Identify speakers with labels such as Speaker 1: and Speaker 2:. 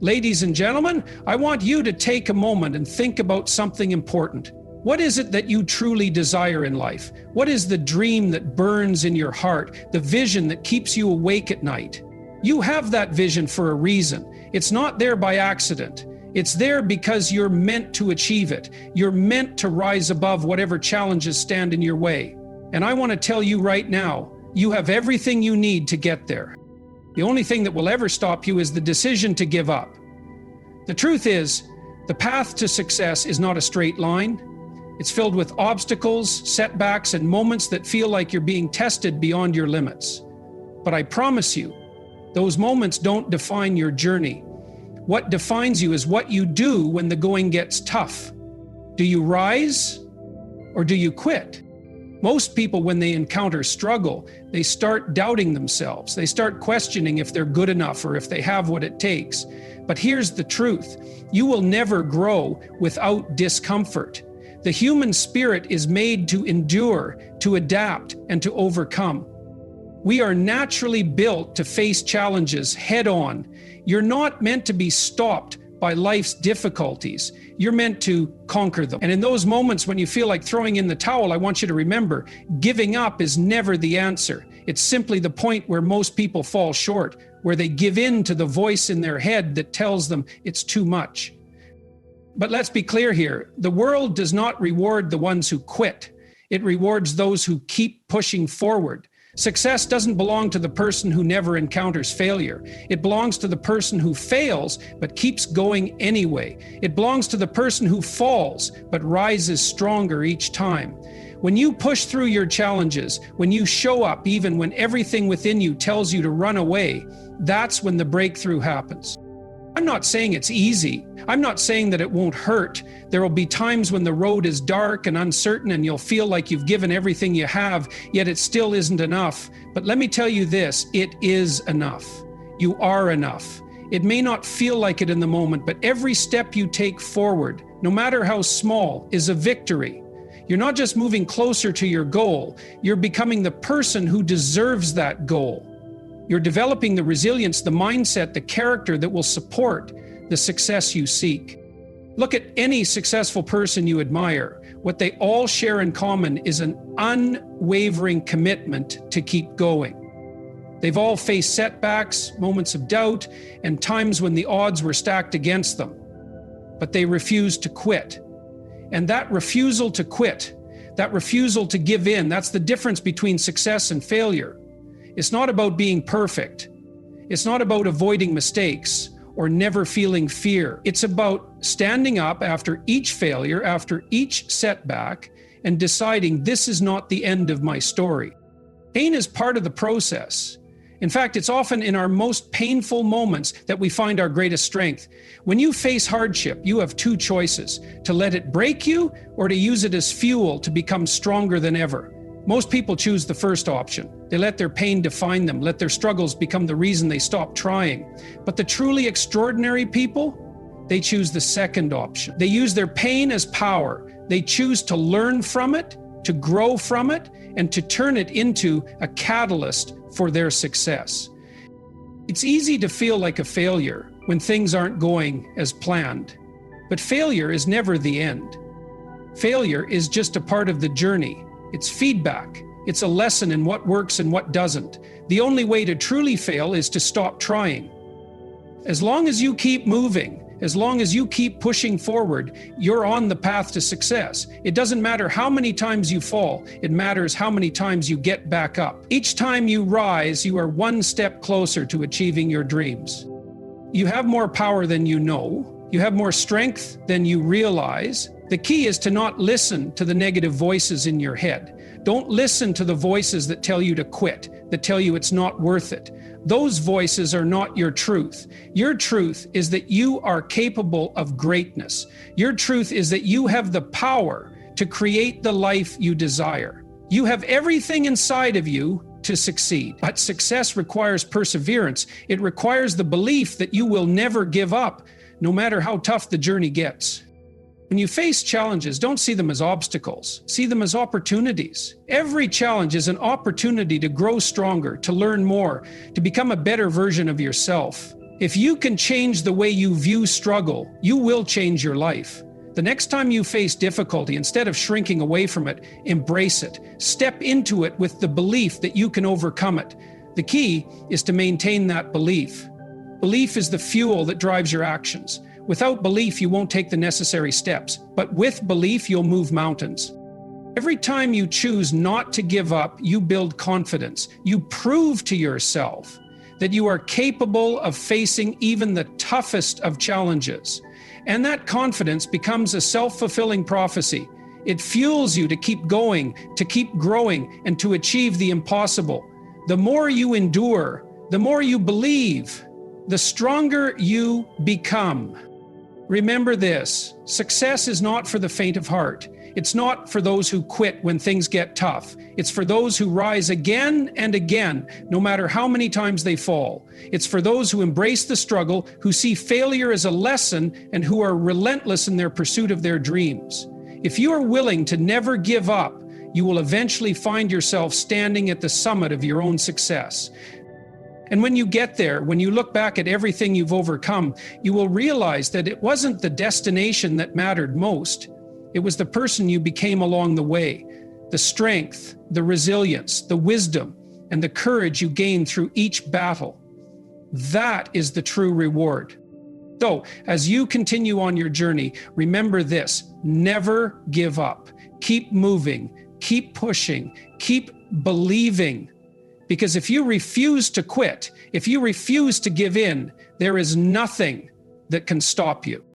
Speaker 1: Ladies and gentlemen, I want you to take a moment and think about something important. What is it that you truly desire in life? What is the dream that burns in your heart, the vision that keeps you awake at night? You have that vision for a reason. It's not there by accident. It's there because you're meant to achieve it. You're meant to rise above whatever challenges stand in your way. And I want to tell you right now, you have everything you need to get there. The only thing that will ever stop you is the decision to give up. The truth is, the path to success is not a straight line. It's filled with obstacles, setbacks, and moments that feel like you're being tested beyond your limits. But I promise you, those moments don't define your journey. What defines you is what you do when the going gets tough. Do you rise or do you quit? Most people, when they encounter struggle, they start doubting themselves. They start questioning if they're good enough or if they have what it takes. But here's the truth. You will never grow without discomfort. The human spirit is made to endure, to adapt, and to overcome. We are naturally built to face challenges head on. You're not meant to be stopped by life's difficulties. You're meant to conquer them. And in those moments when you feel like throwing in the towel, I want you to remember, giving up is never the answer. It's simply the point where most people fall short, where they give in to the voice in their head that tells them it's too much. But let's be clear here. The world does not reward the ones who quit. It rewards those who keep pushing forward. Success doesn't belong to the person who never encounters failure. It belongs to the person who fails but keeps going anyway. It belongs to the person who falls but rises stronger each time. When you push through your challenges, when you show up even when everything within you tells you to run away, that's when the breakthrough happens. I'm not saying it's easy. I'm not saying that it won't hurt. There will be times when the road is dark and uncertain and you'll feel like you've given everything you have, yet it still isn't enough. But let me tell you this, it is enough. You are enough. It may not feel like it in the moment, but every step you take forward, no matter how small, is a victory. You're not just moving closer to your goal, you're becoming the person who deserves that goal. You're developing the resilience, the mindset, the character that will support the success you seek. Look at any successful person you admire. What they all share in common is an unwavering commitment to keep going. They've all faced setbacks, moments of doubt, and times when the odds were stacked against them. But they refused to quit. And that refusal to quit, that refusal to give in, that's the difference between success and failure. It's not about being perfect. It's not about avoiding mistakes or never feeling fear. It's about standing up after each failure, after each setback, and deciding this is not the end of my story. Pain is part of the process. In fact, it's often in our most painful moments that we find our greatest strength. When you face hardship, you have two choices: to let it break you or to use it as fuel to become stronger than ever. Most people choose the first option. They let their pain define them, let their struggles become the reason they stop trying. But the truly extraordinary people, they choose the second option. They use their pain as power. They choose to learn from it, to grow from it, and to turn it into a catalyst for their success. It's easy to feel like a failure when things aren't going as planned. But failure is never the end. Failure is just a part of the journey. It's feedback. It's a lesson in what works and what doesn't. The only way to truly fail is to stop trying. As long as you keep moving, as long as you keep pushing forward, you're on the path to success. It doesn't matter how many times you fall, it matters how many times you get back up. Each time you rise, you are one step closer to achieving your dreams. You have more power than you know. You have more strength than you realize. The key is to not listen to the negative voices in your head. Don't listen to the voices that tell you to quit, that tell you it's not worth it. Those voices are not your truth. Your truth is that you are capable of greatness. Your truth is that you have the power to create the life you desire. You have everything inside of you to succeed. But success requires perseverance. It requires the belief that you will never give up, no matter how tough the journey gets. When you face challenges, don't see them as obstacles. See them as opportunities. Every challenge is an opportunity to grow stronger, to learn more, to become a better version of yourself. If you can change the way you view struggle, you will change your life. The next time you face difficulty, instead of shrinking away from it, embrace it. Step into it with the belief that you can overcome it. The key is to maintain that belief. Belief is the fuel that drives your actions. Without belief, you won't take the necessary steps, but with belief, you'll move mountains. Every time you choose not to give up, you build confidence. You prove to yourself that you are capable of facing even the toughest of challenges. And that confidence becomes a self-fulfilling prophecy. It fuels you to keep going, to keep growing, and to achieve the impossible. The more you endure, the more you believe, the stronger you become. Remember this, success is not for the faint of heart. It's not for those who quit when things get tough. It's for those who rise again and again, no matter how many times they fall. It's for those who embrace the struggle, who see failure as a lesson, and who are relentless in their pursuit of their dreams. If you are willing to never give up, you will eventually find yourself standing at the summit of your own success. And when you get there, when you look back at everything you've overcome, you will realize that it wasn't the destination that mattered most. It was the person you became along the way, the strength, the resilience, the wisdom, and the courage you gained through each battle. That is the true reward. So, as you continue on your journey, remember this: never give up. Keep moving, keep pushing, keep believing. Because if you refuse to quit, if you refuse to give in, there is nothing that can stop you.